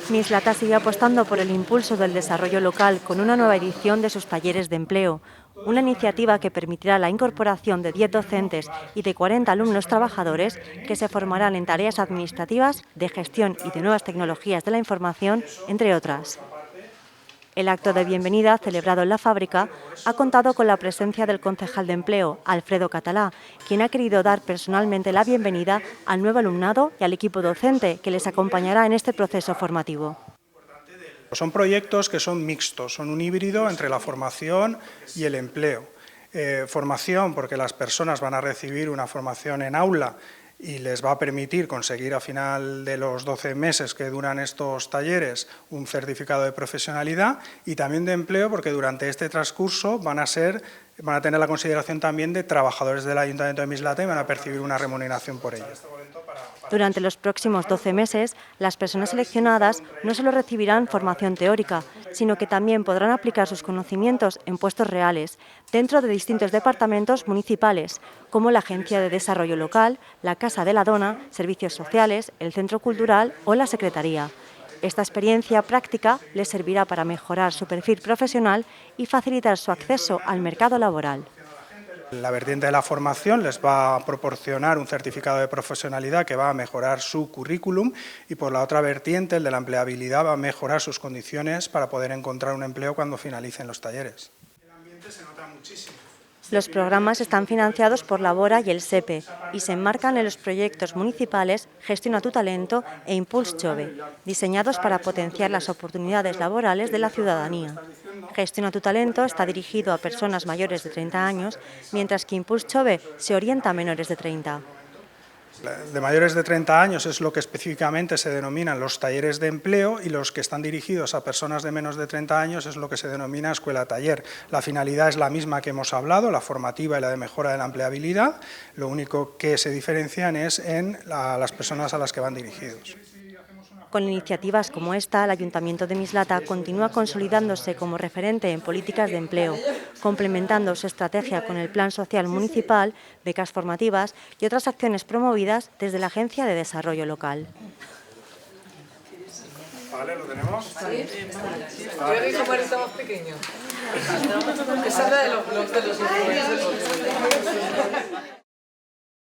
Mislata sigue apostando por el impulso del desarrollo local con una nueva edición de sus talleres de empleo, una iniciativa que permitirá la incorporación de 10 docentes y de 40 alumnos trabajadores que se formarán en tareas administrativas, de gestión y de nuevas tecnologías de la información, entre otras. El acto de bienvenida, celebrado en la fábrica, ha contado con la presencia del concejal de Empleo, Alfredo Catalá, quien ha querido dar personalmente la bienvenida al nuevo alumnado y al equipo docente que les acompañará en este proceso formativo. Son proyectos que son mixtos, son un híbrido entre la formación y el empleo. Formación porque las personas van a recibir una formación en aula y les va a permitir conseguir a final de los 12 meses que duran estos talleres un certificado de profesionalidad, y también de empleo porque durante este transcurso van a tener la consideración también de trabajadores del Ayuntamiento de Mislata y van a percibir una remuneración por ello. Durante los próximos 12 meses, las personas seleccionadas no solo recibirán formación teórica, sino que también podrán aplicar sus conocimientos en puestos reales, dentro de distintos departamentos municipales, como la Agencia de Desarrollo Local, la Casa de la Dona, Servicios Sociales, el Centro Cultural o la Secretaría. Esta experiencia práctica les servirá para mejorar su perfil profesional y facilitar su acceso al mercado laboral. La vertiente de la formación les va a proporcionar un certificado de profesionalidad que va a mejorar su currículum, y por la otra vertiente, el de la empleabilidad, va a mejorar sus condiciones para poder encontrar un empleo cuando finalicen los talleres. El ambiente se nota muchísimo. Los programas están financiados por la Bora y el SEPE y se enmarcan en los proyectos municipales Gestiona tu talento e Impuls Jove, diseñados para potenciar las oportunidades laborales de la ciudadanía. Gestiona tu talento está dirigido a personas mayores de 30 años, mientras que Impuls Jove se orienta a menores de 30. De mayores de 30 años es lo que específicamente se denominan los talleres de empleo, y los que están dirigidos a personas de menos de 30 años es lo que se denomina escuela-taller. La finalidad es la misma que hemos hablado, la formativa y la de mejora de la empleabilidad. Lo único que se diferencian es en las personas a las que van dirigidos. Con iniciativas como esta, el Ayuntamiento de Mislata continúa consolidándose como referente en políticas de empleo, complementando su estrategia con el Plan Social Municipal, becas formativas y otras acciones promovidas desde la Agencia de Desarrollo Local. Vale, ¿lo tenemos? Sí. Yo vi cómo eres más pequeño. Esa es la de los influencers.